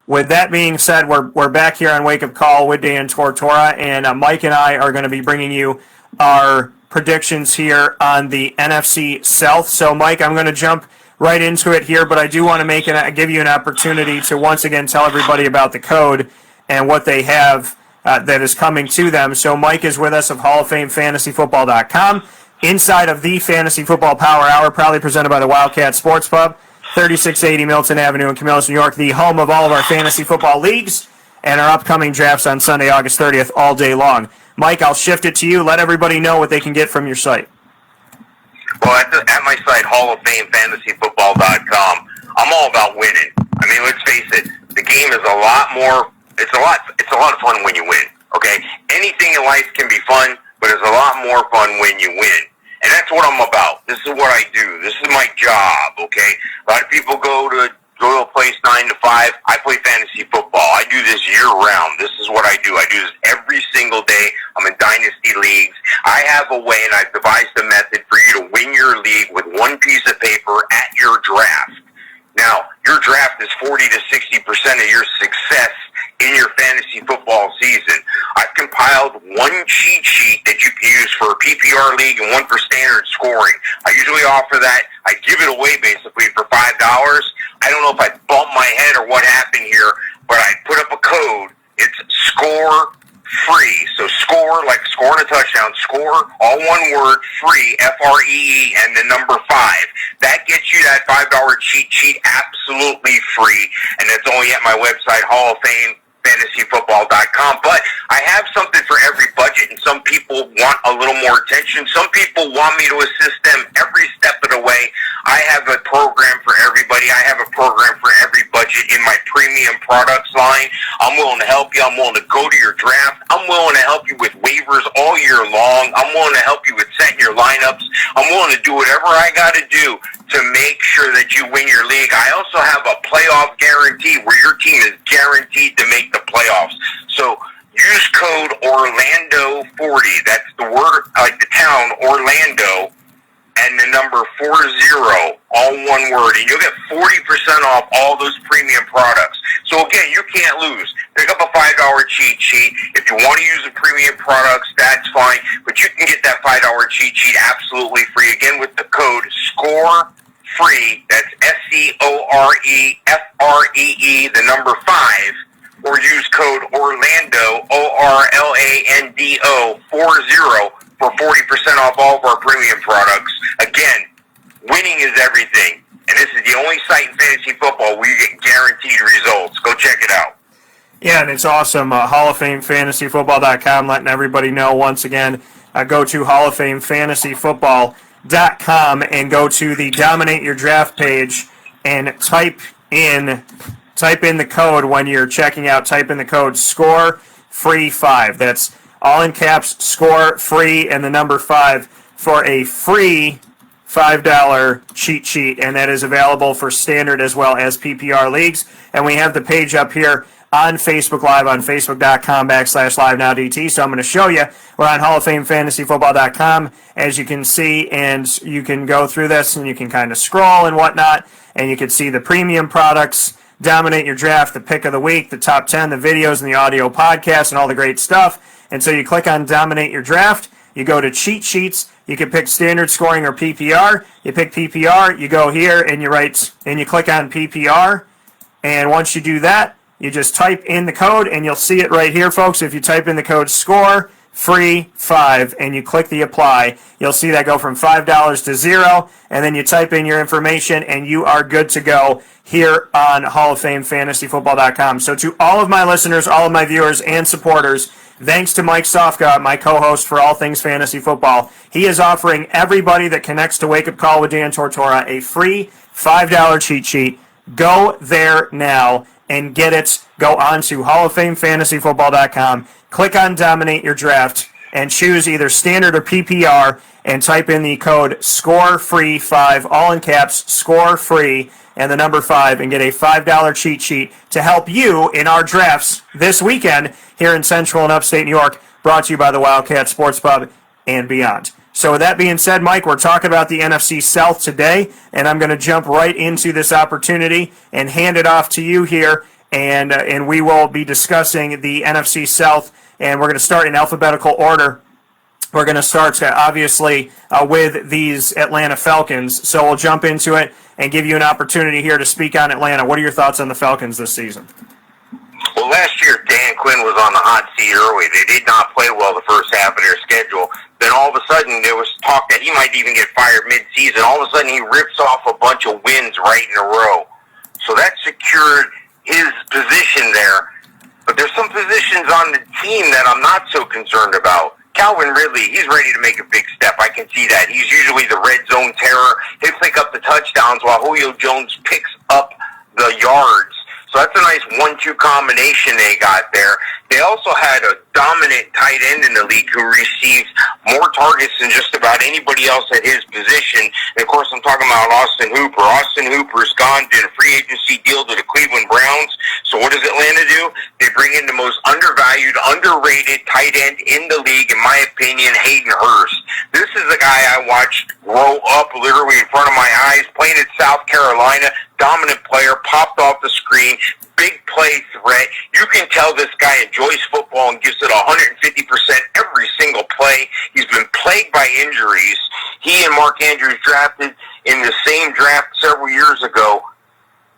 with that being said, we're back here on Wake Up Call with Dan Tortora, and Mike and I are going to be bringing you our predictions here on the NFC South. So, Mike, I'm going to jump right into it here, but I do want to give you an opportunity to once again tell everybody about the code and what they have that is coming to them. So Mike is with us of Hall of Fame FantasyFootball.com, inside of the Fantasy Football Power Hour, proudly presented by the Wildcat Sports Pub, 3680 Milton Avenue in Camillus, New York, the home of all of our fantasy football leagues and our upcoming drafts on Sunday, August 30th, all day long. Mike, I'll shift it to you. Let everybody know what they can get from your site. Well, at my site, Hall of Fame FantasyFootball.com, I'm all about winning. I mean, let's face it, the game is a lot more. It's a lot of fun when you win. Okay, anything in life can be fun, but it's a lot more fun when you win, and that's what I'm about. This is what I do. This is my job. Okay, a lot of people go to a place 9 to 5. I play fantasy football. I do this year round. This is what I do. I do this every single day. I'm in dynasty leagues. I have a way, and I've devised a method for you to win your league with one piece of paper at your draft. Now, your draft is 40 to 60% of your success in your fantasy football season. I've compiled one cheat sheet that you can use for a PPR league and one for standard scoring. I usually offer that. I give it away basically for $5. I don't know if I bumped my head or what happened here, but I put up a code. It's score free. So score, like scoring a touchdown, score, all one word, free, F-R-E-E, and the number 5. That gets you that $5 cheat sheet absolutely free, and it's only at my website, Hall of Fame, FantasyFootball.com. But I have something for every budget, and some people want a little more attention. Some people want me to assist them every step of the way. I have a program for everybody. I have a program for every budget in my premium products line. I'm willing to help you. I'm willing to go to your draft. I'm willing to help you with waivers all year long. I'm willing to help you with setting your lineups. I'm willing to do whatever I got to do to make sure that you win your league. I also have a playoff guarantee where your team is guaranteed to make the playoffs. So use code Orlando40. That's the word, like the town, Orlando, and the number 40, all one word. And you'll get 40% off all those premium products. So again, you can't lose. Pick up a $5 cheat sheet. If you want to use the premium products, that's fine. But you can get that $5 cheat sheet absolutely free. Again, with the code SCORE free. That's SCOREFREE, the number 5. Or use code Orlando, ORLANDO 40 for 40% off all of our premium products. Again, winning is everything. And this is the only site in fantasy football where you get guaranteed results. Go check it out. Yeah, and it's awesome. Hall of Fame FantasyFootball.com, letting everybody know once again. Go to Hall of Fame FantasyFootball.com and go to the Dominate Your Draft page and type in the code when you're checking out. Type in the code SCORE-FREE5. That's all in caps, SCORE free, and the number 5 for a free $5 cheat sheet, and that is available for standard as well as PPR leagues. And we have the page up here on Facebook Live on Facebook.com/LiveNowDT. So I'm going to show you. We're on Hall of Fame FantasyFootball.com, as you can see, and you can go through this and you can kind of scroll and whatnot, and you can see the premium products, Dominate Your Draft, the pick of the week, the top 10, the videos and the audio podcast, and all the great stuff. And so you click on Dominate Your Draft, you go to Cheat Sheets, you can pick standard scoring or PPR. You pick PPR, you go here and you click on PPR. And once you do that, you just type in the code, and you'll see it right here, folks. If you type in the code SCORE-FREE5 and you click the apply, you'll see that go from $5 to $0, and then you type in your information, and you are good to go here on Hall of Fame FantasyFootball.com. So to all of my listeners, all of my viewers and supporters, thanks to Mike Sofka, my co-host for all things fantasy football. He is offering everybody that connects to Wake Up Call with Dan Tortora a free $5 cheat sheet. Go there now and get it. Go on to Hall of Fame FantasyFootball.com, click on Dominate Your Draft, and choose either standard or PPR, and type in the code SCORE-FREE5, all in caps, SCORE-FREE, and the number 5, and get a $5 cheat sheet to help you in our drafts this weekend here in Central and Upstate New York, brought to you by the Wildcat Sports Pub and beyond. So with that being said, Mike, we're talking about the NFC South today, and I'm going to jump right into this opportunity and hand it off to you here and we will be discussing the NFC South, and we're going to start in alphabetical order. We're going to start, obviously, with these Atlanta Falcons, so we'll jump into it and give you an opportunity here to speak on Atlanta. What are your thoughts on the Falcons this season? Well, last year, Dan Quinn was on the hot seat early. They did not play well the first half of their schedule. Then all of a sudden, there was talk that he might even get fired mid-season. All of a sudden, he rips off a bunch of wins right in a row. So that secured his position there. But there's some positions on the team that I'm not so concerned about. Calvin Ridley, he's ready to make a big step. I can see that. He's usually the red zone terror. He'll pick up the touchdowns while Julio Jones picks up the yards. So that's a nice 1-2 combination they got there. They also had a dominant tight end in the league who received more targets than just about anybody else at his position. And, of course, I'm talking about Austin Hooper. Austin Hooper's gone, did a free agency deal to the Cleveland Browns. So what does Atlanta do? They bring in the most undervalued, underrated tight end in the league, in my opinion, Hayden Hurst. This is a guy I watched grow up literally in front of my eyes, playing at South Carolina. Dominant player, popped off the screen, big play threat. You can tell this guy enjoys football and gives it 150% every single play. He's been plagued by injuries. He and Mark Andrews drafted in the same draft several years ago.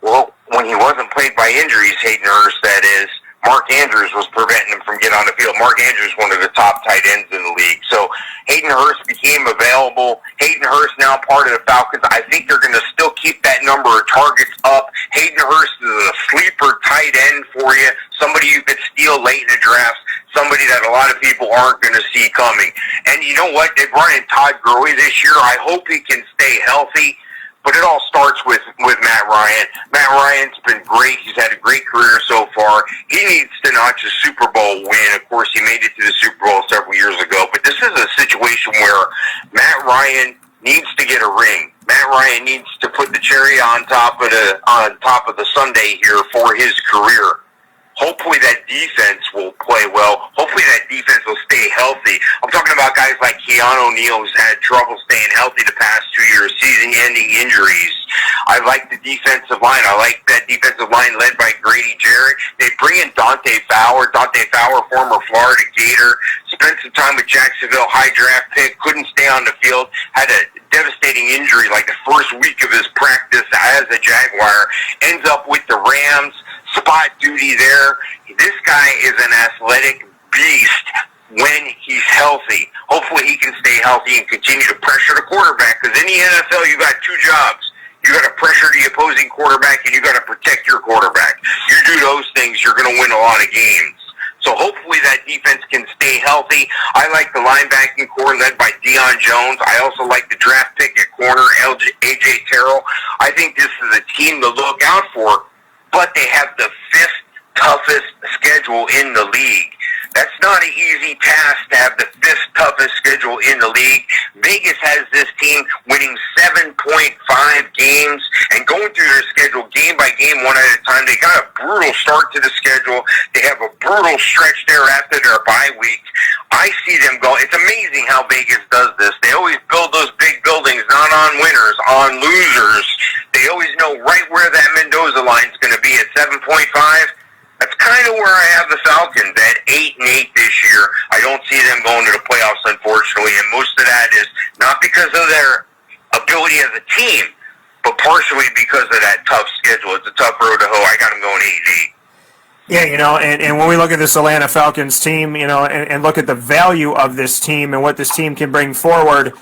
Well, when he wasn't plagued by injuries, Hayden Hurst, that is, Mark Andrews was preventing him from getting on the field. Mark Andrews, one of the top tight ends in the league. So Hayden Hurst became available. Hayden Hurst now part of the Falcons. I think they're going to still keep that number of targets up. Hayden Hurst is a sleeper tight end for you, somebody you could steal late in the draft, somebody that a lot of people aren't going to see coming. And you know what? They brought in Todd Gurley this year. I hope he can stay healthy. But it all starts with Matt Ryan. Matt Ryan's been great. He's had a great career so far. He needs to notch a Super Bowl win. Of course, he made it to the Super Bowl several years ago. But this is a situation where Matt Ryan needs to get a ring. Matt Ryan needs to put the cherry on top of the sundae here for his career. Hopefully that defense will play well. Hopefully that defense will stay healthy. I'm talking about guys like Keanu O'Neal, who's had trouble staying healthy the past 2 years, season-ending injuries. I like the defensive line. I like that defensive line led by Grady Jarrett. They bring in Dante Fowler. Dante Fowler, former Florida Gator, spent some time with Jacksonville, high draft pick, couldn't stay on the field, had a devastating injury like the first week of his practice as a Jaguar, ends up with the Rams. Spot duty there. This guy is an athletic beast when he's healthy. Hopefully he can stay healthy and continue to pressure the quarterback, because in the NFL you got two jobs. You got to pressure the opposing quarterback and you got to protect your quarterback. You do those things, you're going to win a lot of games. So hopefully that defense can stay healthy. I like the linebacking core led by Deion Jones. I also like the draft pick at corner, A.J. Terrell. I think this is a team to look out for. But they have the fifth toughest schedule in the league. That's not an easy task to have the fifth toughest schedule in the league. Vegas has this team winning 7.5 games and going through their schedule game by game, one at a time. They got a brutal start to the schedule. They have a brutal stretch there after their bye week. I see them go. It's amazing how Vegas does this. They always build those big buildings, not on winners, on losers. They always know right where that Mendoza line is going to be at 7.5. That's kind of where I have the Falcons at 8-8 this year. I don't see them going to the playoffs, unfortunately, and most of that is not because of their ability as a team, but partially because of that tough schedule. It's a tough road to hoe. I got them going 8-8. Yeah, and when we look at this Atlanta Falcons team, and look at the value of this team and what this team can bring forward,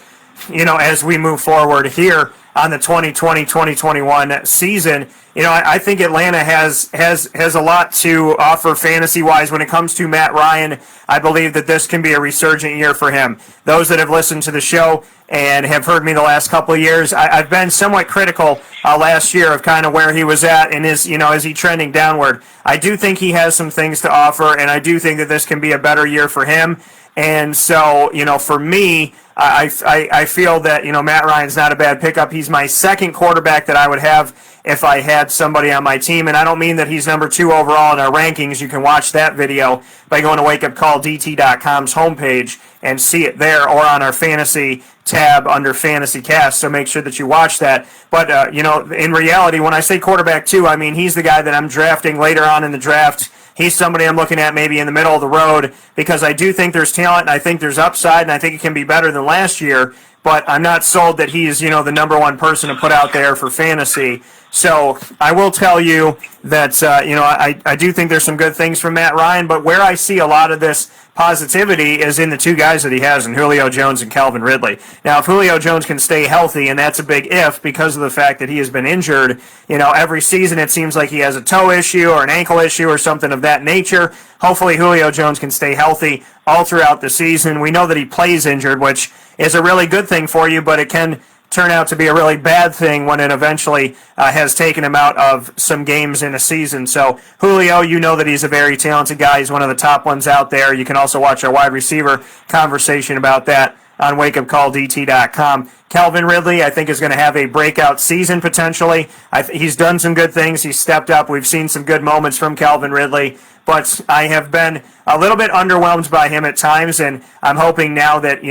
as we move forward here on the 2020-2021 season, I think Atlanta has a lot to offer fantasy-wise when it comes to Matt Ryan. I believe that this can be a resurgent year for him. Those that have listened to the show and have heard me the last couple of years, I've been somewhat critical last year of kind of where he was at and is he trending downward. I do think he has some things to offer, and I do think that this can be a better year for him. And so, for me, I feel that, Matt Ryan's not a bad pickup. He's my second quarterback that I would have if I had somebody on my team. And I don't mean that he's number 2 overall in our rankings. You can watch that video by going to WakeUpCallDT.com's homepage and see it there, or on our fantasy tab under Fantasy Cast, so make sure that you watch that. But, in reality, when I say quarterback 2, I mean he's the guy that I'm drafting later on in the draft. He's somebody I'm looking at maybe in the middle of the road because I do think there's talent and I think there's upside and I think it can be better than last year, but I'm not sold that he's, the number one person to put out there for fantasy. So I will tell you that, I do think there's some good things from Matt Ryan, but where I see a lot of this positivity is in the two guys that he has in Julio Jones and Calvin Ridley. Now, if Julio Jones can stay healthy, and that's a big if because of the fact that he has been injured, every season it seems like he has a toe issue or an ankle issue or something of that nature. Hopefully Julio Jones can stay healthy all throughout the season. We know that he plays injured, which is a really good thing for you, but it can turn out to be a really bad thing when it eventually has taken him out of some games in a season. So Julio, you know that he's a very talented guy. He's one of the top ones out there. You can also watch our wide receiver conversation about that on WakeUpCallDT.com. Calvin Ridley, I think, is going to have a breakout season potentially. He's done some good things. He's stepped up. We've seen some good moments from Calvin Ridley, but I have been a little bit underwhelmed by him at times, and I'm hoping now that,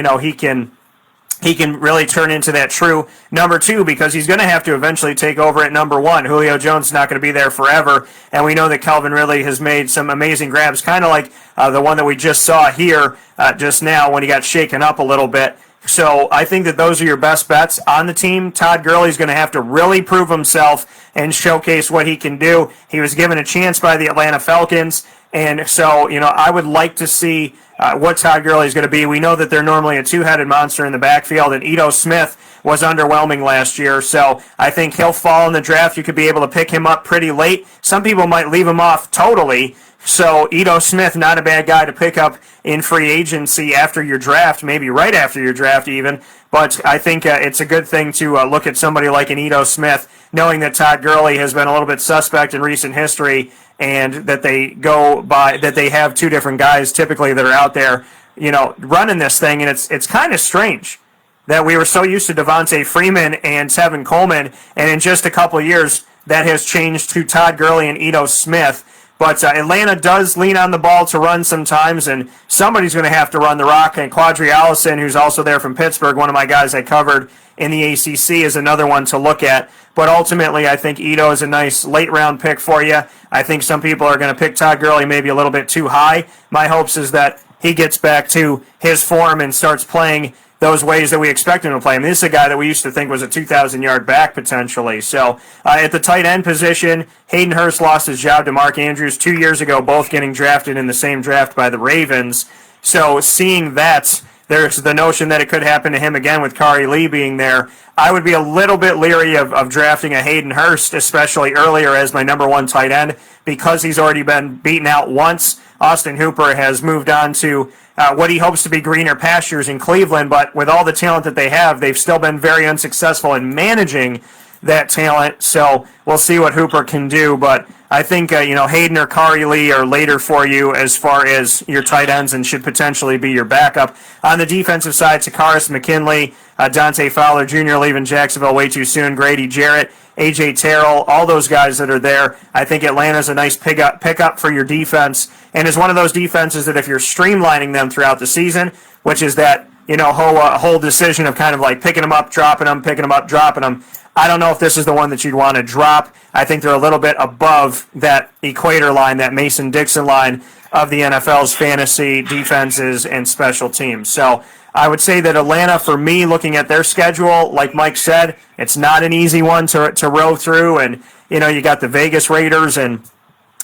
he can really turn into that true number 2 because he's going to have to eventually take over at number 1. Julio Jones is not going to be there forever, and we know that Calvin Ridley has made some amazing grabs, kind of like the one that we just saw here just now when he got shaken up a little bit. So I think that those are your best bets on the team. Todd Gurley is going to have to really prove himself and showcase what he can do. He was given a chance by the Atlanta Falcons, and so, I would like to see what Todd Gurley is going to be. We know that they're normally a two-headed monster in the backfield, and Ito Smith was underwhelming last year, so I think he'll fall in the draft. You could be able to pick him up pretty late. Some people might leave him off totally, so Ito Smith, not a bad guy to pick up in free agency after your draft, maybe right after your draft even, but I think it's a good thing to look at somebody like an Ito Smith, knowing that Todd Gurley has been a little bit suspect in recent history, and that they have two different guys typically that are out there, running this thing, and it's kind of strange that we were so used to Devontae Freeman and Tevin Coleman, and in just a couple of years that has changed to Todd Gurley and Ito Smith. But Atlanta does lean on the ball to run sometimes, and somebody's going to have to run the rock. And Quadri Allison, who's also there from Pittsburgh, one of my guys I covered in the ACC, is another one to look at. But ultimately, I think Ito is a nice late-round pick for you. I think some people are going to pick Todd Gurley maybe a little bit too high. My hopes is that he gets back to his form and starts playing those ways that we expect him to play. I mean, this is a guy that we used to think was a 2,000-yard back potentially. So at the tight end position, Hayden Hurst lost his job to Mark Andrews 2 years ago, both getting drafted in the same draft by the Ravens. So seeing that, there's the notion that it could happen to him again with Kari Lee being there. I would be a little bit leery of drafting a Hayden Hurst, especially earlier as my number 1 tight end, because he's already been beaten out once. Austin Hooper has moved on to what he hopes to be greener pastures in Cleveland, but with all the talent that they have, they've still been very unsuccessful in managing that talent, so we'll see what Hooper can do, but I think Hayden or Kari Lee are later for you as far as your tight ends and should potentially be your backup. On the defensive side, Takaris McKinley, Dante Fowler Jr. leaving Jacksonville way too soon, Grady Jarrett, A.J. Terrell, all those guys that are there. I think Atlanta's a nice pickup for your defense, and is one of those defenses that if you're streamlining them throughout the season, which is that whole decision of kind of like picking them up, dropping them, picking them up, dropping them, I don't know if this is the one that you'd want to drop. I think they're a little bit above that equator line, that Mason-Dixon line of the NFL's fantasy defenses and special teams. So I would say that Atlanta, for me, looking at their schedule, like Mike said, it's not an easy one to row through. And, you got the Vegas Raiders and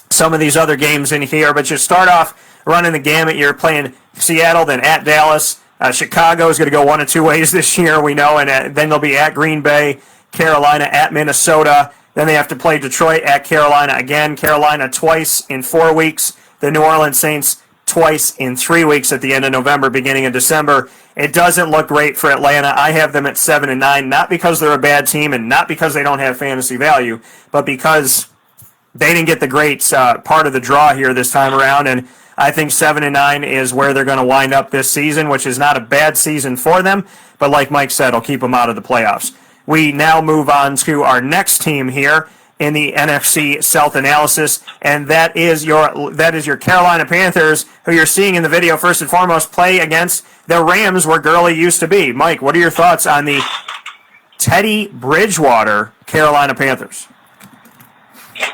some of these other games in here. But you start off running the gamut. You're playing Seattle, then at Dallas. Chicago is going to go one of two ways this year, we know. And then they'll be at Green Bay, Carolina at Minnesota. Then they have to play Detroit at Carolina again. Carolina twice in 4 weeks. The New Orleans Saints twice in 3 weeks at the end of November, beginning of December. It doesn't look great for Atlanta. I have them at 7-9, not because they're a bad team and not because they don't have fantasy value, but because they didn't get the great part of the draw here this time around. And I think 7-9 is where they're going to wind up this season, which is not a bad season for them. But like Mike said, it'll keep them out of the playoffs. We now move on to our next team here in the NFC South analysis, and that is your Carolina Panthers, who you're seeing in the video first and foremost play against the Rams where Gurley used to be. Mike, what are your thoughts on the Teddy Bridgewater Carolina Panthers?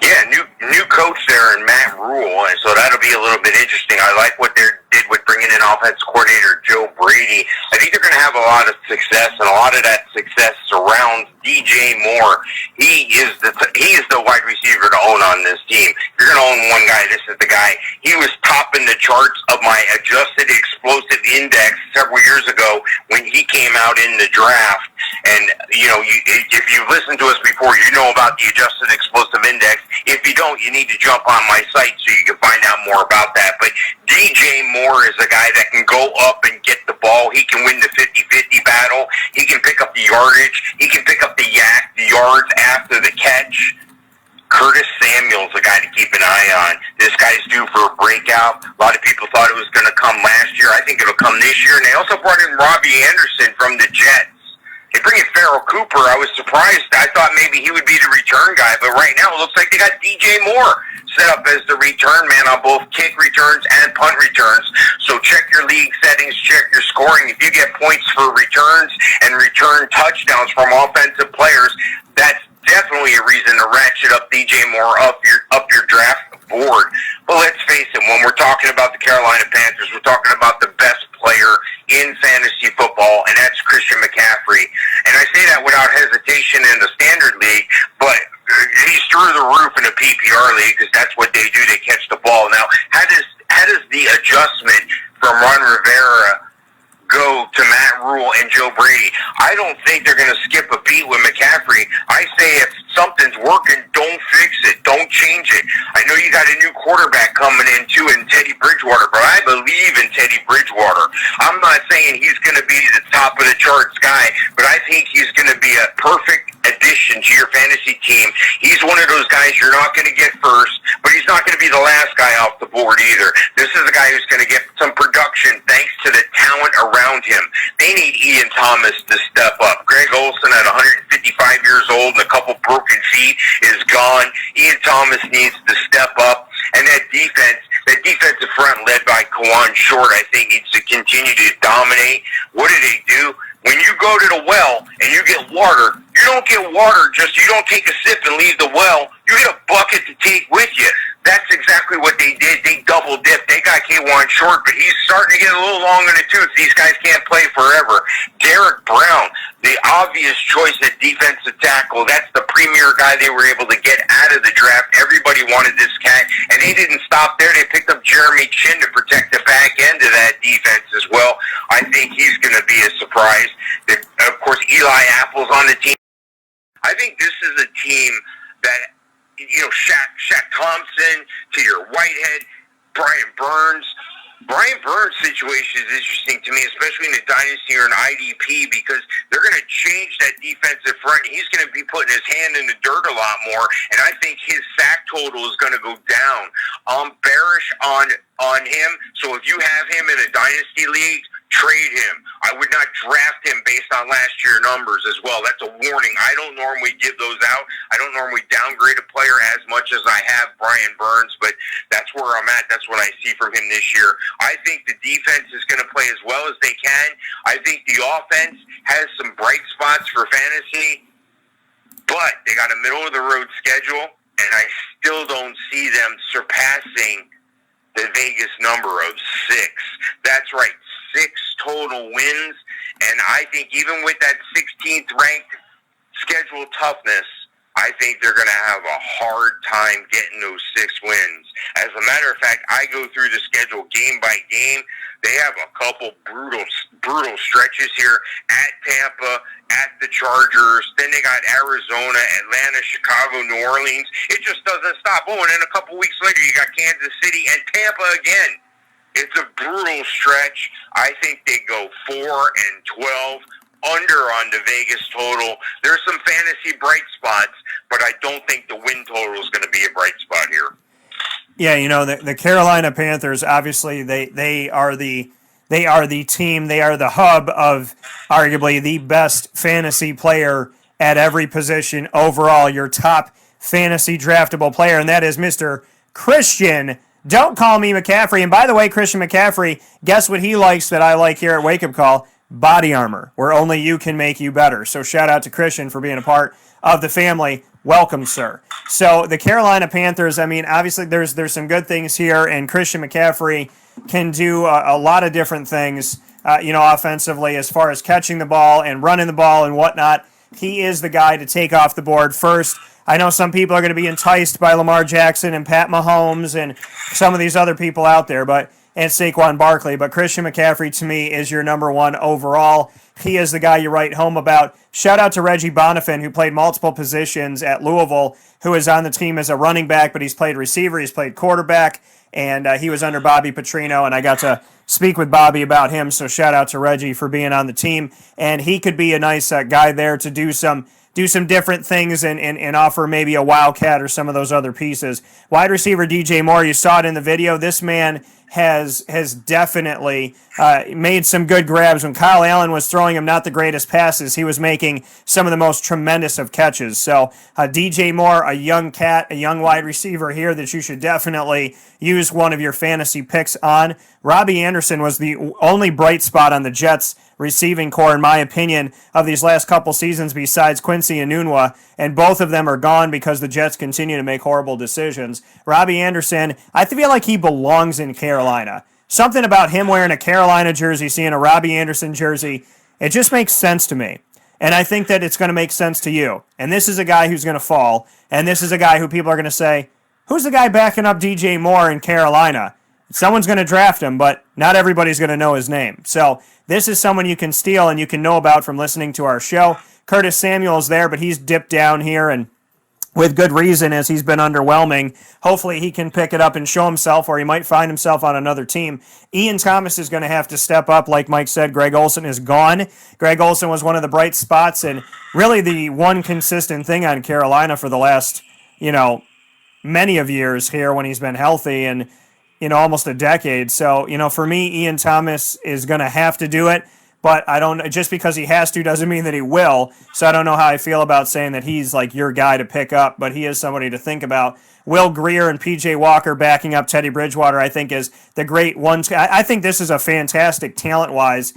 Yeah, new coach there in Matt Rule, and so that'll be a little bit interesting. I like what they did with bringing in offense coordinator Joe Brady. I think they're going to have a lot of success, and a lot of that success surrounds DJ Moore. He is the wide receiver to own on this team. If you're going to own one guy, this is the guy. He was topping the charts of my adjusted explosive index several years ago when he came out in the draft. And, if you've listened to us before, you know about the adjusted explosive index. If you don't, you need to jump on my site so you can find out more about that. But DJ Moore is a guy that can go up and get the ball. He can win the 50-50 battle. He can pick up the yardage. He can pick up the yards after the catch. Curtis Samuel's a guy to keep an eye on. This guy's due for a breakout. A lot of people thought it was going to come last year. I think it'll come this year. And they also brought in Robbie Anderson from the Jets. They bring in Farrell Cooper. I was surprised. I thought maybe he would be the return guy, but right now it looks like they got DJ Moore set up as the return man on both kick returns and punt returns. So check your league settings, check your scoring. If you get points for returns and return touchdowns from offensive players, that's definitely a reason to ratchet up DJ Moore up your draft board. But let's face it, when we're talking about the Carolina Panthers, we're talking about the best player in fantasy football, and that's Christian McCaffrey. And I say that without hesitation in the standard league, but he's through the roof in a PPR league because that's what they do. They catch the ball. Now, how does the adjustment from Ron Rivera go to Matt Rule and Joe Brady? I don't think they're going to skip a beat with McCaffrey. I say if something's working, don't fix it. Don't change it. I know you got a new quarterback coming in, too, in Teddy Bridgewater, but I believe in Teddy Bridgewater. I'm not saying he's going to be the top of the charts guy, but I think he's going to be a perfect addition to your fantasy team. He's one of those guys you're not going to get first, but he's not going to be the last guy off the board either. This is a guy who's going to get some production thanks to the talent around him. They need Ian Thomas to step up. Greg Olsen at 155 years old and a couple broken feet is gone. Ian Thomas needs to step up, and that defensive front led by Kawan Short, I think, needs to continue to dominate. What do they do? When you go to the well and you get water, you don't get water you don't take a sip and leave the well. You get a bucket to take with you. That's exactly what they did. They double dipped. They got K1 Short, but he's starting to get a little long in the tooth. These guys can't play forever. Derek Brown, the obvious choice at defensive tackle. That's the premier guy they were able to get out of the draft. Everybody wanted this cat, and they didn't stop there. They picked up Jeremy Chin to protect the back end of that defense as well. I think he's going to be a surprise. Of course, Eli Apple's on the team. I think this is a team that, Shaq Thompson to your Whitehead, Brian Burns. Brian Burns' situation is interesting to me, especially in a dynasty or an IDP, because they're going to change that defensive front. He's going to be putting his hand in the dirt a lot more, and I think his sack total is going to go down. I'm bearish on him, so if you have him in a dynasty league, trade him. I would not draft him based on last year's numbers as well. That's a warning. I don't normally give those out. I don't normally downgrade a player as much as I have Brian Burns, but that's where I'm at. That's what I see from him this year. I think the defense is going to play as well as they can. I think the offense has some bright spots for fantasy, but they got a middle-of-the-road schedule, and I still don't see them surpassing the Vegas number of 6. That's right, 6 total wins, and I think even with that 16th ranked schedule toughness, I think they're going to have a hard time getting those 6 wins. As a matter of fact, I go through the schedule game by game. They have a couple brutal stretches here at Tampa, at the Chargers. Then they got Arizona, Atlanta, Chicago, New Orleans. It just doesn't stop. Oh, and then a couple weeks later, you got Kansas City and Tampa again. It's a brutal stretch. I think they go 4-12. Under on the Vegas total. There's some fantasy bright spots, but I don't think the win total is going to be a bright spot here. Yeah, the Carolina Panthers, obviously they are the team, they are the hub of arguably the best fantasy player at every position overall, your top fantasy draftable player, and that is Mr. Christian Don't call me McCaffrey. And by the way, Christian McCaffrey, guess what he likes that I like here at Wake Up Call? Body armor, where only you can make you better. So shout out to Christian for being a part of the family. Welcome, sir. So the Carolina Panthers, I mean, obviously there's some good things here, and Christian McCaffrey can do a lot of different things, offensively as far as catching the ball and running the ball and whatnot. He is the guy to take off the board first. I know some people are going to be enticed by Lamar Jackson and Pat Mahomes and some of these other people out there, and Saquon Barkley, but Christian McCaffrey to me is your number one overall. He is the guy you write home about. Shout out to Reggie Bonifant, who played multiple positions at Louisville, who is on the team as a running back, but he's played receiver, he's played quarterback, and he was under Bobby Petrino, and I got to speak with Bobby about him, so shout out to Reggie for being on the team, and he could be a nice guy there to do some different things and offer maybe a wildcat or some of those other pieces. Wide receiver DJ Moore, you saw it in the video. This man has definitely made some good grabs. When Kyle Allen was throwing him not the greatest passes, he was making some of the most tremendous of catches. So DJ Moore, a young cat, a young wide receiver here that you should definitely use one of your fantasy picks on. Robbie Anderson was the only bright spot on the Jets receiving core, in my opinion, of these last couple seasons besides Quincy Enunwa, and both of them are gone because the Jets continue to make horrible decisions. Robbie Anderson, I feel like he belongs in Carolina. Something about him wearing a Carolina jersey, seeing a Robbie Anderson jersey, it just makes sense to me. And I think that it's going to make sense to you. And this is a guy who's going to fall, and this is a guy who people are going to say, who's the guy backing up DJ Moore in Carolina? Someone's going to draft him, but not everybody's going to know his name. So this is someone you can steal and you can know about from listening to our show. Curtis Samuel's there, but he's dipped down here, and with good reason, as he's been underwhelming. Hopefully he can pick it up and show himself, or he might find himself on another team. Ian Thomas is going to have to step up. Like Mike said, Greg Olsen is gone. Greg Olsen was one of the bright spots and really the one consistent thing on Carolina for the last, many of years here when he's been healthy, and almost a decade. So, for me, Ian Thomas is going to have to do it, but just because he has to doesn't mean that he will. So I don't know how I feel about saying that he's like your guy to pick up, but he is somebody to think about. Will Greer and PJ Walker backing up Teddy Bridgewater, I think, is the great one. I think this is a fantastic talent-wise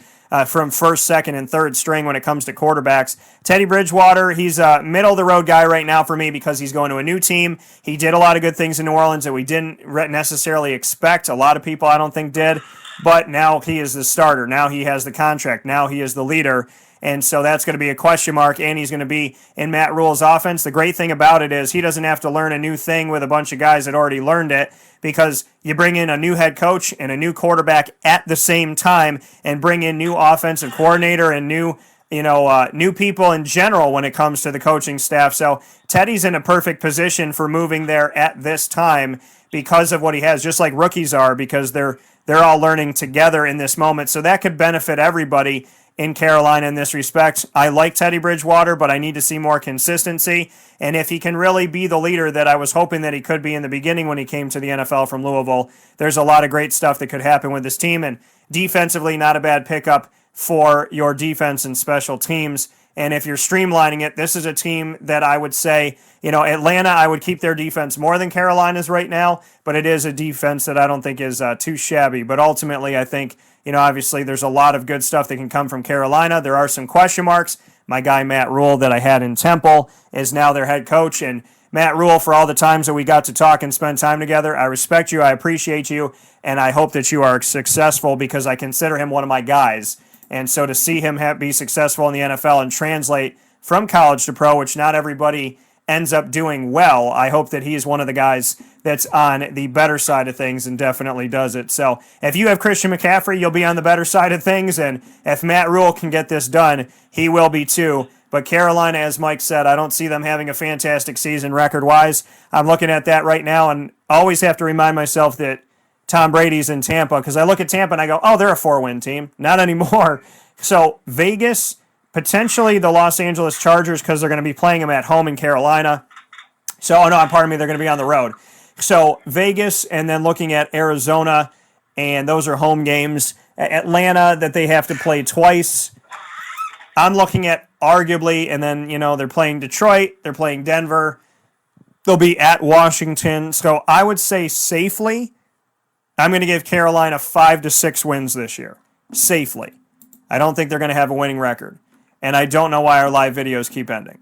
from first, second, and third string when it comes to quarterbacks. Teddy Bridgewater, he's a middle-of-the-road guy right now for me because he's going to a new team. He did a lot of good things in New Orleans that we didn't necessarily expect. A lot of people, I don't think, did. But now he is the starter. Now he has the contract. Now he is the leader. And so that's going to be a question mark, and he's going to be in Matt Rule's offense. The great thing about it is he doesn't have to learn a new thing with a bunch of guys that already learned it, because you bring in a new head coach and a new quarterback at the same time and bring in new offensive coordinator and new people in general when it comes to the coaching staff. So Teddy's in a perfect position for moving there at this time because of what he has, just like rookies are, because they're all learning together in this moment. So that could benefit everybody in Carolina in this respect. I like Teddy Bridgewater, but I need to see more consistency. And if he can really be the leader that I was hoping that he could be in the beginning when he came to the NFL from Louisville, there's a lot of great stuff that could happen with this team. And defensively, not a bad pickup for your defense and special teams. And if you're streamlining it, this is a team that I would say, Atlanta, I would keep their defense more than Carolina's right now, but it is a defense that I don't think is too shabby. But ultimately, I think, obviously there's a lot of good stuff that can come from Carolina. There are some question marks. My guy, Matt Rule, that I had in Temple, is now their head coach. And Matt Rule, for all the times that we got to talk and spend time together, I respect you, I appreciate you, and I hope that you are successful because I consider him one of my guys. And so to see him be successful in the NFL and translate from college to pro, which not everybody ends up doing well, I hope that he is one of the guys that's on the better side of things and definitely does it. So if you have Christian McCaffrey, you'll be on the better side of things, and if Matt Rule can get this done, he will be too. But Carolina, as Mike said, I don't see them having a fantastic season record-wise. I'm looking at that right now and always have to remind myself that Tom Brady's in Tampa, because I look at Tampa and I go, oh, they're a 4-win team. Not anymore. So Vegas, potentially the Los Angeles Chargers, because they're going to be playing them at home in Carolina. So, they're going to be on the road. So Vegas, and then looking at Arizona, and those are home games. Atlanta, that they have to play twice. I'm looking at arguably, and then, they're playing Detroit, they're playing Denver. They'll be at Washington. So I would say safely I'm going to give Carolina 5 to 6 wins this year, safely. I don't think they're going to have a winning record. And I don't know why our live videos keep ending.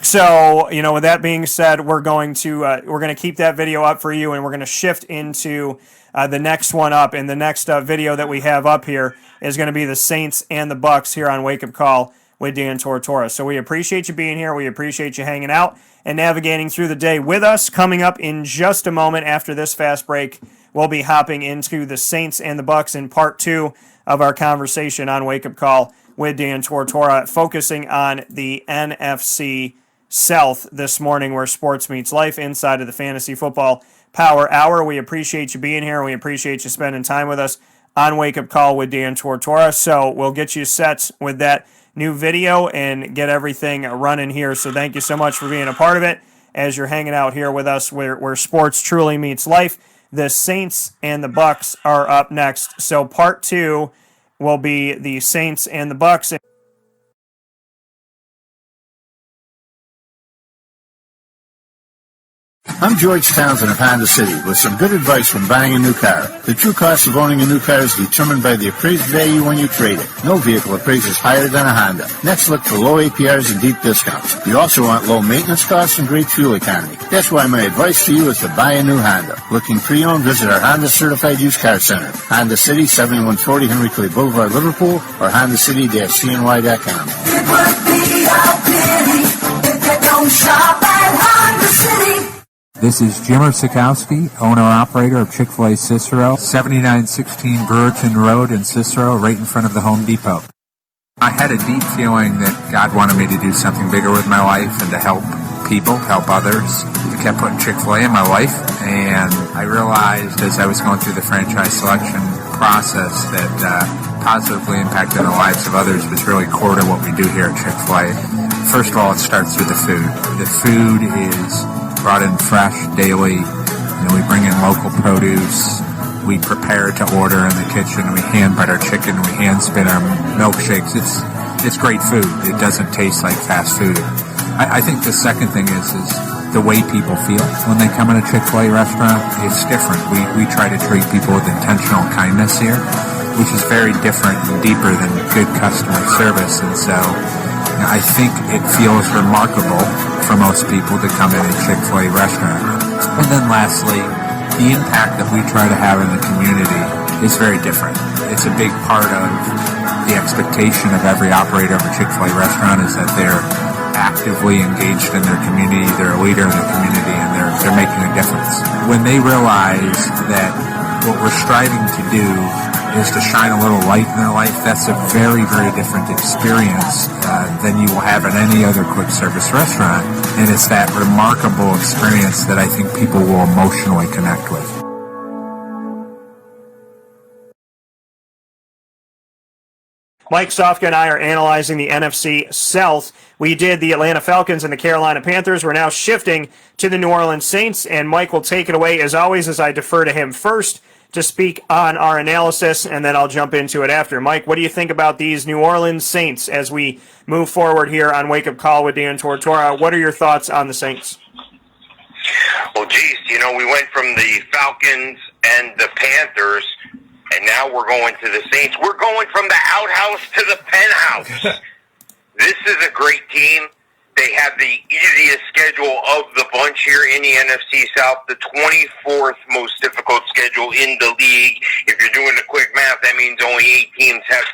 So, with that being said, we're going to keep that video up for you, and we're going to shift into the next one up. And the next video that we have up here is going to be the Saints and the Bucks here on Wake Up Call with Dan Tortora. So we appreciate you being here. We appreciate you hanging out and navigating through the day with us. Coming up in just a moment after this fast break, we'll be hopping into the Saints and the Bucks in part 2 of our conversation on Wake Up Call with Dan Tortora, focusing on the NFC South this morning, where sports meets life inside of the Fantasy Football Power Hour. We appreciate you being here. We appreciate you spending time with us on Wake Up Call with Dan Tortora. So we'll get you set with that new video and get everything running here. So thank you so much for being a part of it as you're hanging out here with us where sports truly meets life. The Saints and the Bucks are up next. So part 2 will be the Saints and the Bucks. I'm George Townsend of Honda City with some good advice when buying a new car. The true cost of owning a new car is determined by the appraised value when you trade it. No vehicle appraises higher than a Honda. Next, look for low APRs and deep discounts. You also want low maintenance costs and great fuel economy. That's why my advice to you is to buy a new Honda. Looking pre-owned, visit our Honda Certified Used Car Center. Honda City, 7140 Henry Clay Boulevard, Liverpool, or HondaCity-CNY.com. It would be a pity if you don't shop at Honda City. This is Jimmer Sikowski, owner-operator of Chick-fil-A Cicero, 7916 Brewerton Road in Cicero, right in front of the Home Depot. I had a deep feeling that God wanted me to do something bigger with my life and to help people, help others. I kept putting Chick-fil-A in my life, and I realized as I was going through the franchise selection process that positively impacting the lives of others was really core to what we do here at Chick-fil-A. First of all, it starts with the food. The food is brought in fresh daily. We bring in local produce. We prepare to order in the kitchen. We hand bread our chicken. We hand spin our milkshakes. It's great food. It doesn't taste like fast food. I think the second thing is the way people feel when they come in a Chick-fil-A restaurant. It's different. We try to treat people with intentional kindness here, which is very different and deeper than good customer service. And so I think it feels remarkable for most people to come in a Chick-fil-A restaurant. And then lastly, the impact that we try to have in the community is very different. It's a big part of the expectation of every operator of a Chick-fil-A restaurant is that they're actively engaged in their community, they're a leader in the community, and they're making a difference. When they realize that what we're striving to do is to shine a little light in their life, that's a very, very different experience than you will have at any other quick service restaurant. And it's that remarkable experience that I think people will emotionally connect with. Mike Sofka and I are analyzing the NFC South. We did the Atlanta Falcons and the Carolina Panthers. We're now shifting to the New Orleans Saints, and Mike will take it away, as always, as I defer to him first to speak on our analysis, and then I'll jump into it after. Mike, what do you think about these New Orleans Saints as we move forward here on Wake Up Call with Dan Tortora? What are your thoughts on the Saints? Well, geez, we went from the Falcons and the Panthers, and now we're going to the Saints. We're going from the outhouse to the penthouse. This is a great team. They have the easiest schedule of the bunch here in the NFC South, the 24th most difficult schedule in the league. If you're doing the quick math, that means only 8 teams have,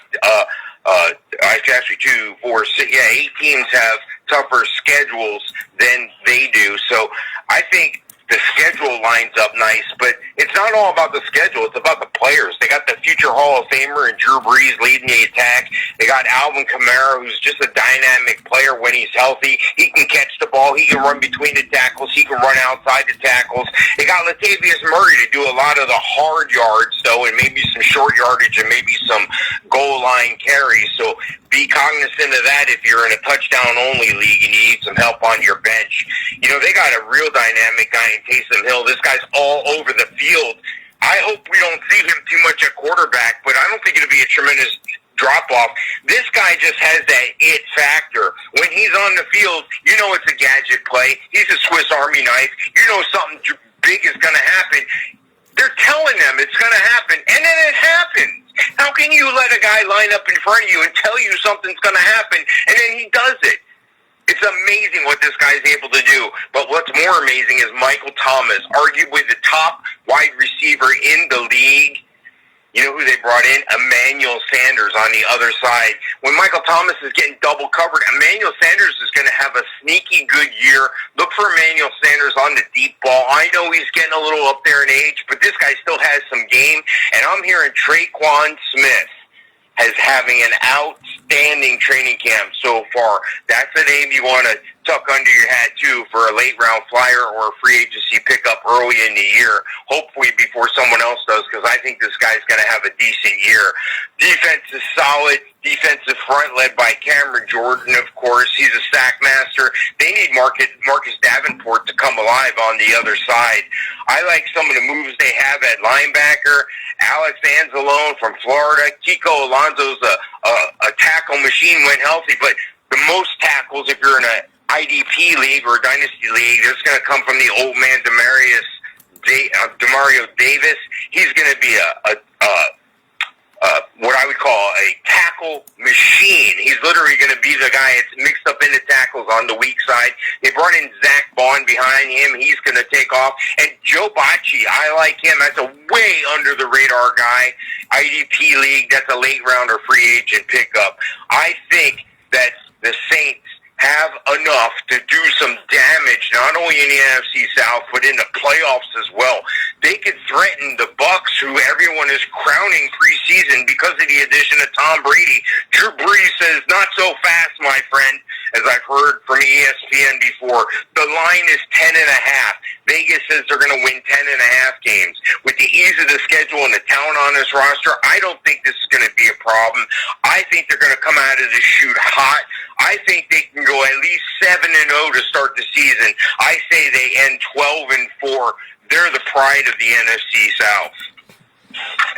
actually 2, 4, 6, 8 teams have tougher schedules than they do. So I think the schedule lines up nice, but it's not all about the schedule. It's about the players. They got the future Hall of Famer and Drew Brees leading the attack. They got Alvin Kamara, who's just a dynamic player when he's healthy. He can catch the ball. He can run between the tackles. He can run outside the tackles. They got Latavius Murray to do a lot of the hard yards, though, and maybe some short yardage and maybe some goal line carries. So be cognizant of that if you're in a touchdown-only league and you need some help on your bench. They got a real dynamic guy in Taysom Hill. This guy's all over the field. I hope we don't see him too much at quarterback, but I don't think it'll be a tremendous drop-off. This guy just has that it factor. When he's on the field, it's a gadget play. He's a Swiss Army knife. Something big is going to happen. They're telling them it's going to happen, and then it happens. How can you let a guy line up in front of you and tell you something's going to happen, and then he does it? It's amazing what this guy's able to do. But what's more amazing is Michael Thomas, arguably the top wide receiver in the league. You know who they brought in? Emmanuel Sanders on the other side. When Michael Thomas is getting double covered, Emmanuel Sanders is going to have a sneaky good year. Look for Emmanuel Sanders on the deep ball. I know he's getting a little up there in age, but this guy still has some game. And I'm hearing Trequan Smith as having an outstanding training camp so far. That's a name you want to tuck under your hat, too, for a late-round flyer or a free agency pickup early in the year, hopefully before someone else does, because I think this guy's going to have a decent year. Defense is solid. Defensive front led by Cameron Jordan, of course. He's a sack master. They need Marcus Davenport to come alive on the other side. I like some of the moves they have at linebacker. Alex Anzalone from Florida. Kiko Alonso's a tackle machine when healthy, but the most tackles, if you're in an IDP league or a dynasty league, that's going to come from the old man Demario Davis. He's going to be what I would call a tackle machine. He's literally going to be the guy that's mixed up into tackles on the weak side. They brought in Zach Bond behind him. He's going to take off. And Joe Bacci, I like him. That's a way under the radar guy. IDP league, that's a late round or free agent pickup. I think that the Saints have enough to do some damage, not only in the NFC South, but in the playoffs as well. They could threaten the Bucs, who everyone is crowning preseason because of the addition of Tom Brady. Drew Brees says, not so fast, my friend, as I've heard from ESPN before. The line is 10.5. Vegas says they're going to win 10.5 games. With the ease of the schedule and the talent on this roster, I don't think this is going to be a problem. I think they're going to come out of the chute hot. I think they can go at least 7-0 to start the season. I say they end 12-4. They're the pride of the NFC South.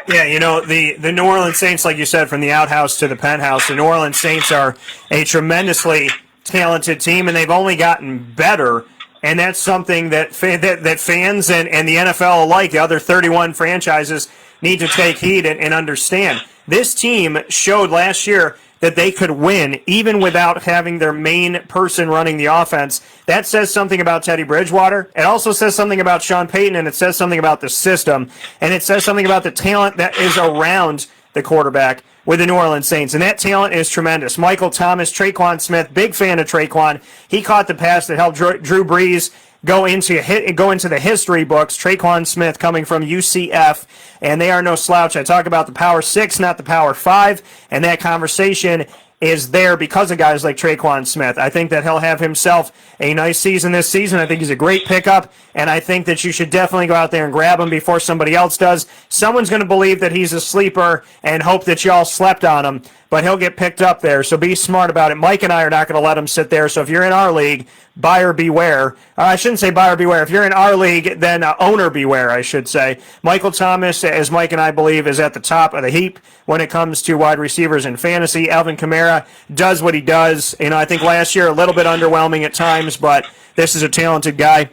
Yeah, you know, the New Orleans Saints, like you said, from the outhouse to the penthouse, the New Orleans Saints are a tremendously talented team, and they've only gotten better. And that's something that fans and the NFL alike, the other 31 franchises, need to take heed and understand. This team showed last year that they could win even without having their main person running the offense. That says something about Teddy Bridgewater. It also says something about Sean Payton, and it says something about the system. And it says something about the talent that is around the quarterback with the New Orleans Saints, and that talent is tremendous. Michael Thomas, Trequan Smith, big fan of Trequan. He caught the pass that helped Drew Brees go into the history books. Trequan Smith coming from UCF, and they are no slouch. I talk about the Power 6, not the Power 5, and that conversation is there because of guys like Trequan Smith. I think that he'll have himself a nice season this season. I think he's a great pickup, and I think that you should definitely go out there and grab him before somebody else does. Someone's going to believe that he's a sleeper and hope that y'all slept on him, but he'll get picked up there, so be smart about it. Mike and I are not going to let him sit there, so if you're in our league, buyer beware. I shouldn't say buyer beware. If you're in our league, then owner beware, I should say. Michael Thomas, as Mike and I believe, is at the top of the heap when it comes to wide receivers in fantasy. Alvin Kamara does what he does. You know, I think last year a little bit underwhelming at times, but this is a talented guy.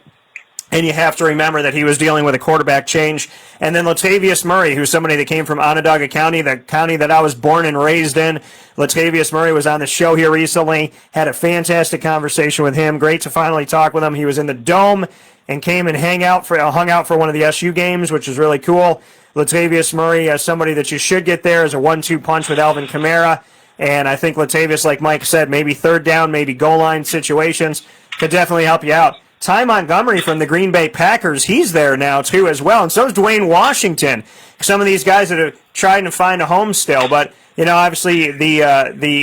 And you have to remember that he was dealing with a quarterback change. And then Latavius Murray, who's somebody that came from Onondaga County, the county that I was born and raised in. Latavius Murray was on the show here recently, had a fantastic conversation with him. Great to finally talk with him. He was in the Dome and came and hung out for one of the SU games, which is really cool. Latavius Murray, somebody that you should get there, is a 1-2 punch with Alvin Kamara. And I think Latavius, like Mike said, maybe third down, maybe goal line situations, could definitely help you out. Ty Montgomery from the Green Bay Packers, he's there now too as well, and so is Dwayne Washington. Some of these guys that are trying to find a home still, but you know, obviously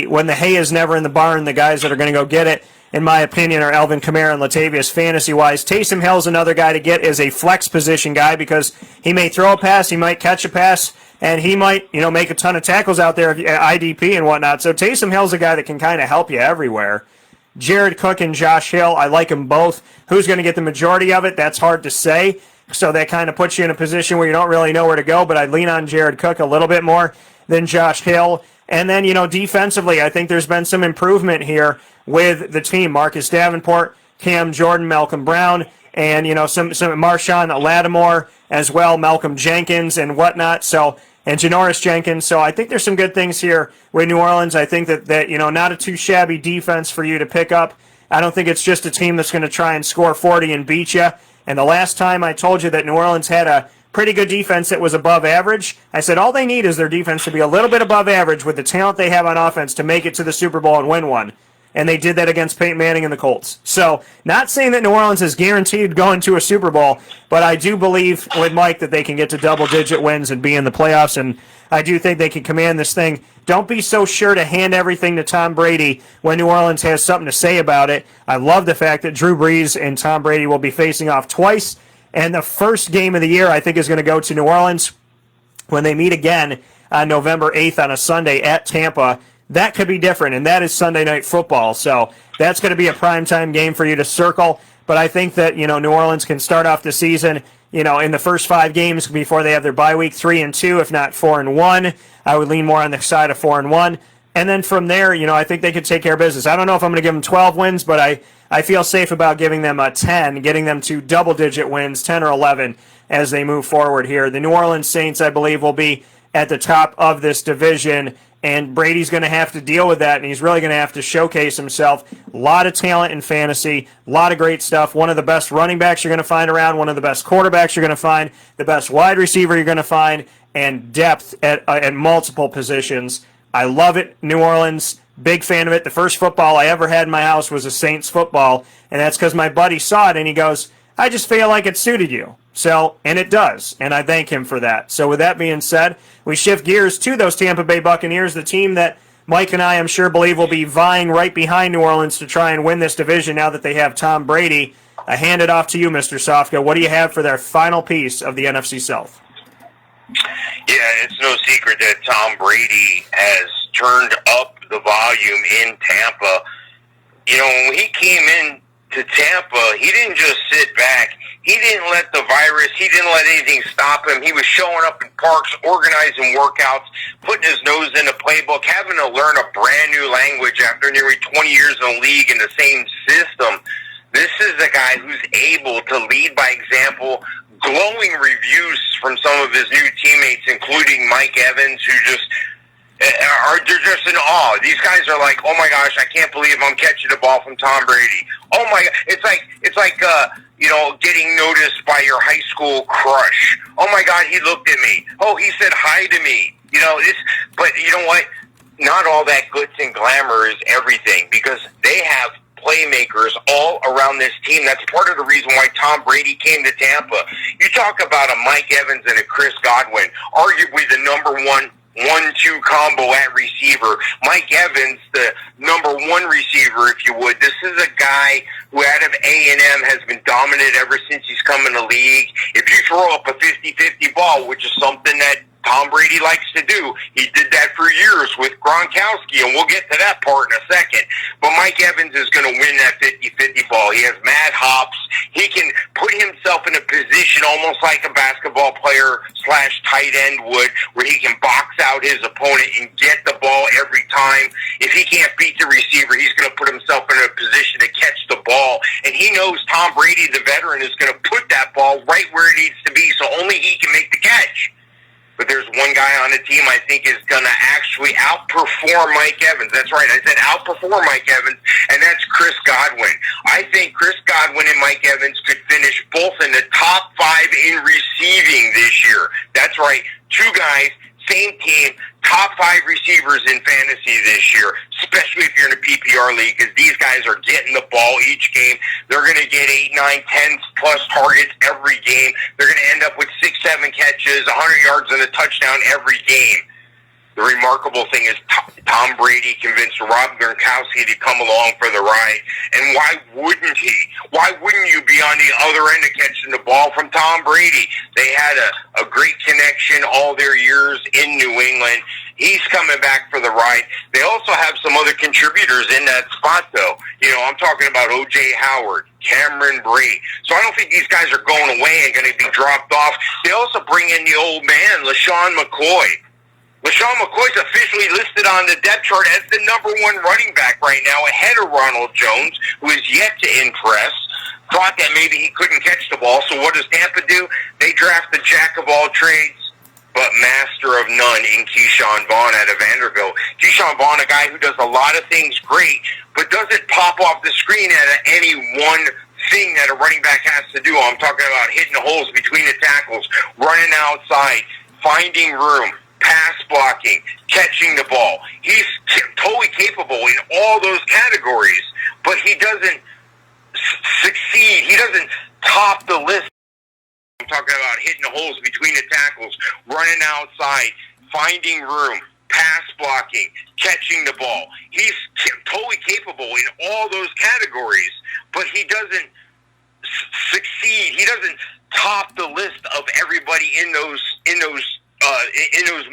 when the hay is never in the barn, the guys that are going to go get it, in my opinion, are Alvin Kamara and Latavius fantasy-wise. Taysom Hill's another guy to get as a flex position guy because he may throw a pass, he might catch a pass, and he might, you know, make a ton of tackles out there, IDP and whatnot. So Taysom Hill's a guy that can kind of help you everywhere. Jared Cook and Josh Hill, I like them both. Who's going to get the majority of it? That's hard to say. So that kind of puts you in a position where you don't really know where to go, but I'd lean on Jared Cook a little bit more than Josh Hill. And then, you know, defensively, I think there's been some improvement here with the team. Marcus Davenport Cam Jordan, Malcolm Brown, and, some Marshawn Lattimore as well, Malcolm Jenkins and whatnot. So, and Janoris Jenkins. So I think there's some good things here with New Orleans. I think that not a too shabby defense for you to pick up. I don't think it's just a team that's going to try and score 40 and beat you. And the last time I told you that New Orleans had a pretty good defense that was above average, I said all they need is their defense to be a little bit above average with the talent they have on offense to make it to the Super Bowl and win one. And they did that against Peyton Manning and the Colts. So, not saying that New Orleans is guaranteed going to a Super Bowl, but I do believe with Mike that they can get to double-digit wins and be in the playoffs, and I do think they can command this thing. Don't be so sure to hand everything to Tom Brady when New Orleans has something to say about it. I love the fact that Drew Brees and Tom Brady will be facing off twice, and the first game of the year I think is going to go to New Orleans when they meet again on November 8th on a Sunday at Tampa. That could be different, and that is Sunday Night Football. So that's going to be a primetime game for you to circle. But I think that, New Orleans can start off the season, in the first 5 games before they have their bye week, 3-2, if not 4-1. I would lean more on the side of 4-1. And then from there, I think they could take care of business. I don't know if I'm going to give them 12 wins, but I feel safe about giving them a 10, getting them to double-digit wins, 10 or 11, as they move forward here. The New Orleans Saints, I believe, will be at the top of this division, and Brady's going to have to deal with that, and he's really going to have to showcase himself. A lot of talent in fantasy, a lot of great stuff. One of the best running backs you're going to find around, one of the best quarterbacks you're going to find, the best wide receiver you're going to find, and depth at multiple positions. I love it, New Orleans. Big fan of it. The first football I ever had in my house was a Saints football, and that's because my buddy saw it, and he goes, I just feel like it suited you. So, and it does, and I thank him for that. So with that being said, we shift gears to those Tampa Bay Buccaneers, the team that Mike and I, I'm sure, believe will be vying right behind New Orleans to try and win this division now that they have Tom Brady. I hand it off to you, Mr. Sofka. What do you have for their final piece of the NFC South? Yeah, it's no secret that Tom Brady has turned up the volume in Tampa. When he came in to Tampa, he didn't just sit back. He didn't let the virus, he didn't let anything stop him. He was showing up in parks, organizing workouts, putting his nose in the playbook, having to learn a brand new language after nearly 20 years in the league in the same system. This is a guy who's able to lead by example. Glowing reviews from some of his new teammates, including Mike Evans, who they're just in awe. These guys are like, oh my gosh, I can't believe I'm catching the ball from Tom Brady. Oh my, it's like getting noticed by your high school crush. Oh my God, he looked at me. Oh, he said hi to me. But you know what? Not all that glitz and glamour is everything, because they have playmakers all around this team. That's part of the reason why Tom Brady came to Tampa. You talk about a Mike Evans and a Chris Godwin, arguably the number 1-2 combo at receiver. Mike Evans, the number 1 receiver, if you would. This is a guy who out of A&M has been dominant ever since he's come in the league. If you throw up a 50-50 ball, which is something that Tom Brady likes to do, he did that for years with Gronkowski, and we'll get to that part in a second. But Mike Evans is going to win that 50-50 ball. He has mad hops. He can put himself in a position almost like a basketball player / tight end would, where he can box out his opponent and get the ball every time. If he can't beat the receiver, he's going to put himself in a position to catch the ball. And he knows Tom Brady, the veteran, is going to put that ball right where it needs to be, so only he can make the catch. But there's one guy on the team I think is going to actually outperform Mike Evans. That's right, I said outperform Mike Evans, and that's Chris Godwin. I think Chris Godwin and Mike Evans could finish both in the top 5 in receiving this year. That's right, 2 guys, same team, top 5 receivers in fantasy this year, especially if you're in a PPR league, because these guys are getting the ball each game. They're going to get 8, 9, 10 plus targets every game. They're going to end up with 6, 7 catches, 100 yards and a touchdown every game. The remarkable thing is Tom Brady convinced Rob Gronkowski to come along for the ride. And why wouldn't he? Why wouldn't you be on the other end of catching the ball from Tom Brady? They had a great connection all their years in New England. He's coming back for the ride. They also have some other contributors in that spot, though. I'm talking about O.J. Howard, Cameron Brate. So I don't think these guys are going away and going to be dropped off. They also bring in the old man, LaShawn McCoy. LaShawn McCoy's officially listed on the depth chart as the number one running back right now, ahead of Ronald Jones, who is yet to impress. Thought that maybe he couldn't catch the ball, so what does Tampa do? They draft the jack of all trades, but master of none in Keyshawn Vaughn out of Vanderbilt. Keyshawn Vaughn, a guy who does a lot of things great, but doesn't pop off the screen at any one thing that a running back has to do. I'm talking about hitting holes between the tackles, running outside, finding room, pass blocking, catching the ball. He's totally capable in all those categories, but he doesn't succeed. He doesn't top the list. I'm talking about hitting holes between the tackles, running outside, finding room, pass blocking, catching the ball. He's totally capable in all those categories, but he doesn't succeed. He doesn't top the list of everybody in those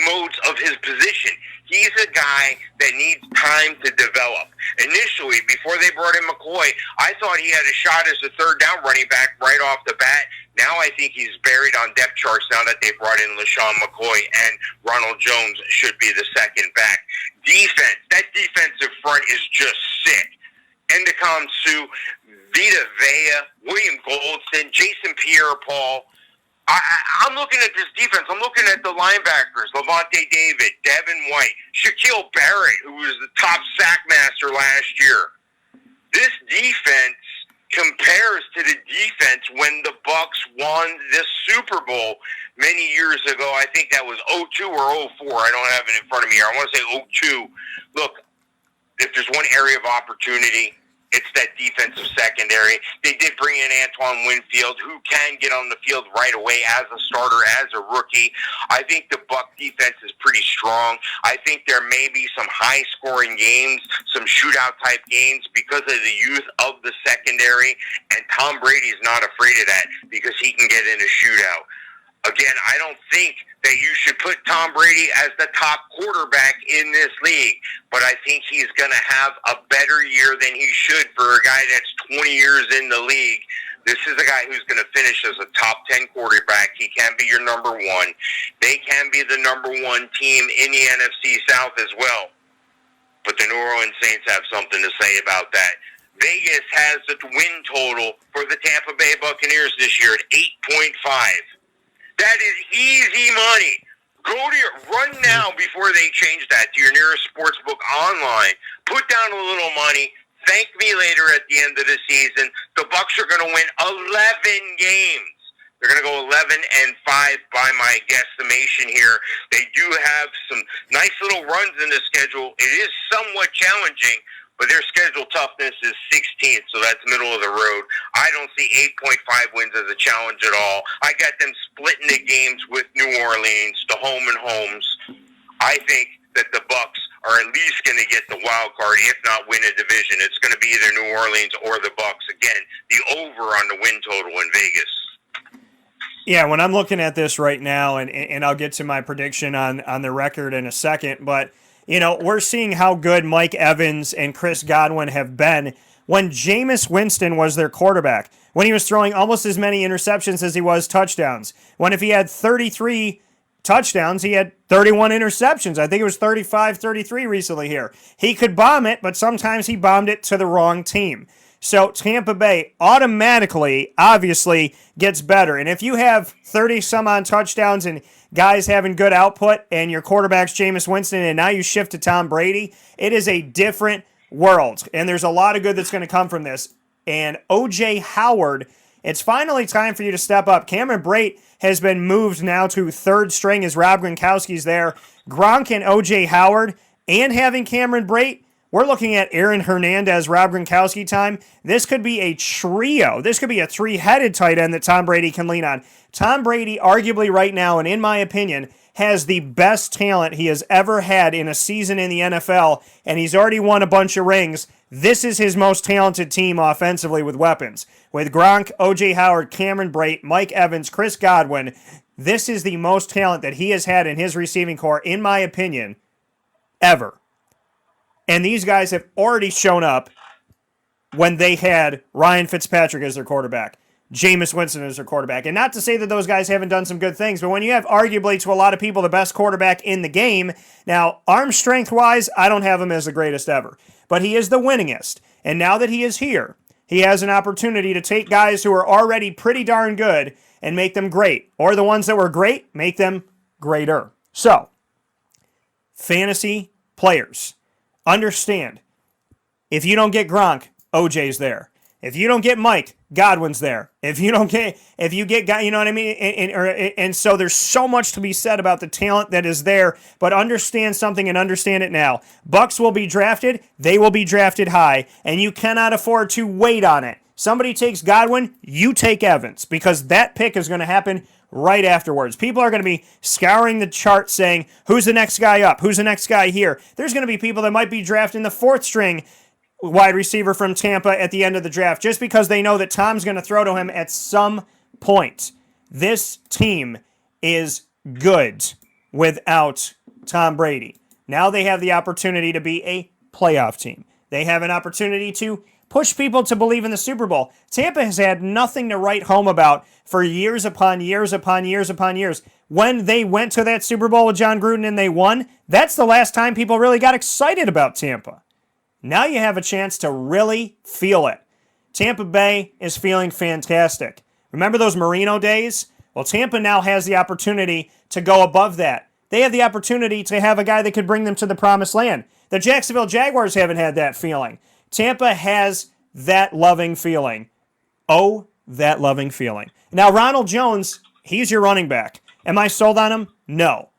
modes of his position. He's a guy that needs time to develop. Initially, before they brought in McCoy, I thought he had a shot as a third down running back right off the bat. Now I think he's buried on depth charts now that they brought in LaShawn McCoy, and Ronald Jones should be the second back. Defense, that defensive front is just sick. Endicott Sue, Vita Vea, William Goldston, Jason Pierre-Paul. I'm looking at this defense. I'm looking at the linebackers, Levante David, Devin White, Shaquille Barrett, who was the top sack master last year. This defense compares to the defense when the Bucs won this Super Bowl many years ago. I think that was 02 or 04. I don't have it in front of me here. I want to say 02. Look, if there's one area of opportunity, it's that defensive secondary. They did bring in Antoine Winfield, who can get on the field right away as a starter, as a rookie. I think the Buck defense is pretty strong. I think there may be some high-scoring games, some shootout-type games because of the youth of the secondary, and Tom Brady's not afraid of that because he can get in a shootout. Again, I don't think that you should put Tom Brady as the top quarterback in this league, but I think he's going to have a better year than he should for a guy that's 20 years in the league. This is a guy who's going to finish as a top 10 quarterback. He can be your number one. They can be the number one team in the NFC South as well. But the New Orleans Saints have something to say about that. Vegas has the win total for the Tampa Bay Buccaneers this year at 8.5. That is easy money. Run now before they change that to your nearest sportsbook online. Put down a little money. Thank me later at the end of the season. The Bucs are going to win 11 games. They're going to go 11-5 by my guesstimation here. They do have some nice little runs in the schedule. It is somewhat challenging, but their schedule toughness is 16th, so that's middle of the road. I don't see 8.5 wins as a challenge at all. I got them splitting the games with New Orleans, the home and homes. I think that the Bucs are at least going to get the wild card, if not win a division. It's going to be either New Orleans or the Bucs. Again, the over on the win total in Vegas. Yeah, when I'm looking at this right now, and I'll get to my prediction on the record in a second, but you know, we're seeing how good Mike Evans and Chris Godwin have been when Jameis Winston was their quarterback, when he was throwing almost as many interceptions as he was touchdowns. When if he had 33 touchdowns, he had 31 interceptions. I think it was 35, 33 recently here. He could bomb it, but sometimes he bombed it to the wrong team. So Tampa Bay automatically, obviously, gets better. And if you have 30-some-odd touchdowns and guys having good output and your quarterback's Jameis Winston and now you shift to Tom Brady, it is a different world. And there's a lot of good that's going to come from this. And O.J. Howard, it's finally time for you to step up. Cameron Brate has been moved now to third string as Rob Gronkowski's there. Gronk and O.J. Howard and having Cameron Brate, we're looking at Aaron Hernandez, Rob Gronkowski time. This could be a trio. This could be a three-headed tight end that Tom Brady can lean on. Tom Brady, arguably right now, and in my opinion, has the best talent he has ever had in a season in the NFL, and he's already won a bunch of rings. This is his most talented team offensively with weapons. With Gronk, O.J. Howard, Cameron Brate, Mike Evans, Chris Godwin, this is the most talent that he has had in his receiving corps, in my opinion, ever. And these guys have already shown up when they had Ryan Fitzpatrick as their quarterback. Jameis Winston as their quarterback. And not to say that those guys haven't done some good things, but when you have arguably to a lot of people the best quarterback in the game, now arm strength-wise, I don't have him as the greatest ever, but he is the winningest. And now that he is here, he has an opportunity to take guys who are already pretty darn good and make them great. Or the ones that were great, make them greater. So, fantasy players, understand, if you don't get Gronk, OJ's there. If you don't get Mike, Godwin's there. If you get, you know what I mean? And so there's so much to be said about the talent that is there, but understand something and understand it now. Bucks will be drafted. They will be drafted high, and you cannot afford to wait on it. Somebody takes Godwin, you take Evans, because that pick is going to happen right afterwards. People are going to be scouring the chart saying, who's the next guy up? Who's the next guy here? There's going to be people that might be drafting the fourth string wide receiver from Tampa at the end of the draft just because they know that Tom's going to throw to him at some point. This team is good without Tom Brady. Now they have the opportunity to be a playoff team. They have an opportunity to push people to believe in the Super Bowl. Tampa has had nothing to write home about for years upon years upon years upon years. When they went to that Super Bowl with John Gruden and they won, that's the last time people really got excited about Tampa. Now you have a chance to really feel it. Tampa Bay is feeling fantastic. Remember those Marino days? Well, Tampa now has the opportunity to go above that. They have the opportunity to have a guy that could bring them to the promised land. The Jacksonville Jaguars haven't had that feeling. Tampa has that loving feeling. Oh, that loving feeling. Now, Ronald Jones, he's your running back. Am I sold on him? No.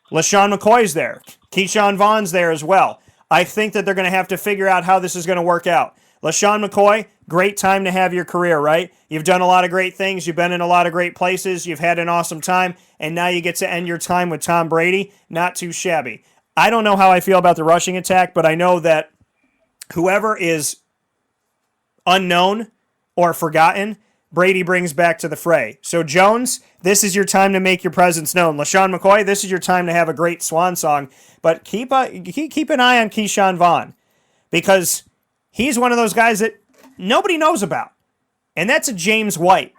LaShawn McCoy's there. Keyshawn Vaughn's there as well. I think that they're going to have to figure out how this is going to work out. LaShawn McCoy, great time to have your career, right? You've done a lot of great things. You've been in a lot of great places. You've had an awesome time. And now you get to end your time with Tom Brady. Not too shabby. I don't know how I feel about the rushing attack, but I know that whoever is unknown or forgotten, Brady brings back to the fray. So, Jones, this is your time to make your presence known. LaShawn McCoy, this is your time to have a great swan song. But keep an eye on Keyshawn Vaughn because he's one of those guys that nobody knows about. And that's a James White.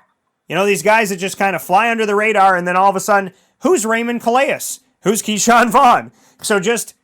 You know, these guys that just kind of fly under the radar and then all of a sudden, who's Raymond Calais? Who's Keyshawn Vaughn? So just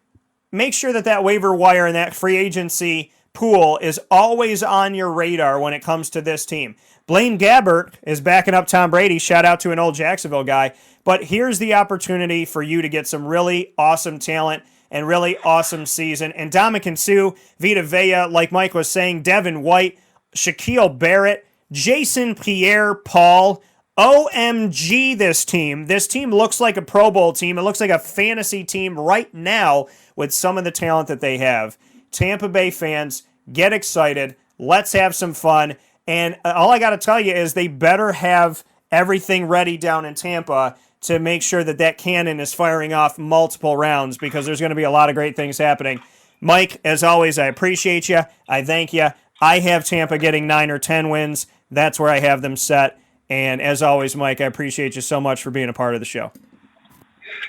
make sure that waiver wire and that free agency pool is always on your radar when it comes to this team. Blaine Gabbert is backing up Tom Brady. Shout out to an old Jacksonville guy. But here's the opportunity for you to get some really awesome talent and really awesome season. And Ndamukong Suh, Vita Vea, like Mike was saying, Devin White, Shaquille Barrett, Jason Pierre-Paul. OMG, this team. This team looks like a Pro Bowl team. It looks like a fantasy team right now with some of the talent that they have. Tampa Bay fans, get excited. Let's have some fun. And all I got to tell you is they better have everything ready down in Tampa to make sure that cannon is firing off multiple rounds because there's going to be a lot of great things happening. Mike, as always, I appreciate you. I thank you. I have Tampa getting 9 or 10 wins. That's where I have them set. And as always, Mike, I appreciate you so much for being a part of the show.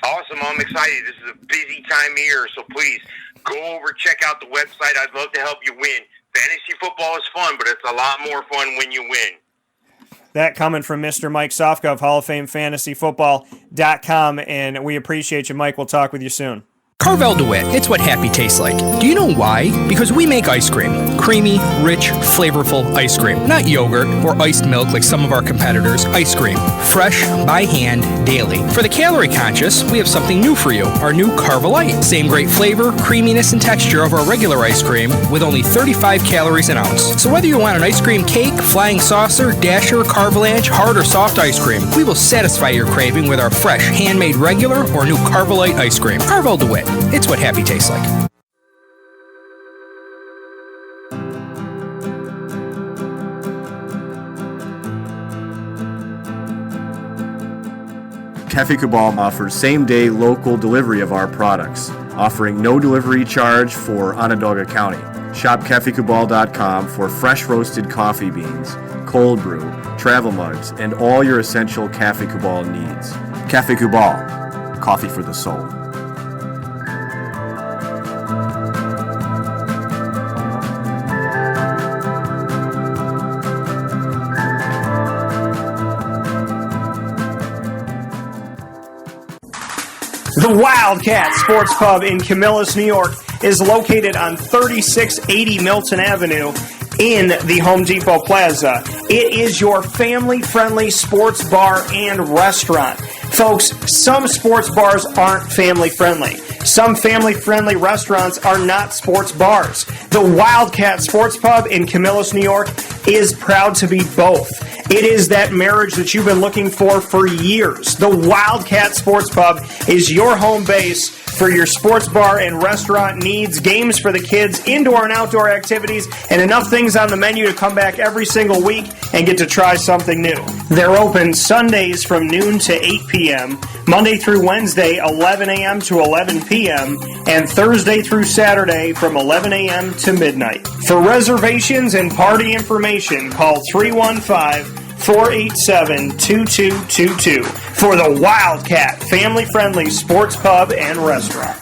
Awesome. I'm excited. This is a busy time of year, so please go over, check out the website. I'd love to help you win. Fantasy football is fun, but it's a lot more fun when you win. That coming from Mr. Mike Sofka of Hall of Fame FantasyFootball.com, and we appreciate you, Mike. We'll talk with you soon. Carvel DeWitt, it's what happy tastes like. Do you know why? Because we make ice cream. Creamy, rich, flavorful ice cream. Not yogurt or iced milk like some of our competitors. Ice cream. Fresh, by hand, daily. For the calorie conscious, we have something new for you. Our new Carvelite. Same great flavor, creaminess, and texture of our regular ice cream with only 35 calories an ounce. So whether you want an ice cream cake, flying saucer, dasher, carvalanche, hard or soft ice cream, we will satisfy your craving with our fresh, handmade regular or new Carvelite ice cream. Carvel DeWitt. It's what happy tastes like. Cafe Cabal offers same-day local delivery of our products, offering no delivery charge for Onondaga County. Shop cafecabal.com for fresh roasted coffee beans, cold brew, travel mugs, and all your essential Cafe Cabal needs. Cafe Cabal, coffee for the soul. The Wildcat Sports Pub in Camillus, New York is located on 3680 Milton Avenue in the Home Depot Plaza. It is your family-friendly sports bar and restaurant. Folks, some sports bars aren't family-friendly. Some family-friendly restaurants are not sports bars. The Wildcat Sports Pub in Camillus, New York is proud to be both. It is that marriage that you've been looking for years. The Wildcat Sports Pub is your home base for your sports bar and restaurant needs, games for the kids, indoor and outdoor activities, and enough things on the menu to come back every single week and get to try something new. They're open Sundays from noon to 8 p.m., Monday through Wednesday, 11 a.m. to 11 p.m., and Thursday through Saturday from 11 a.m. to midnight. For reservations and party information, call 315-487-2222 for the Wildcat Family-Friendly Sports Pub and Restaurant.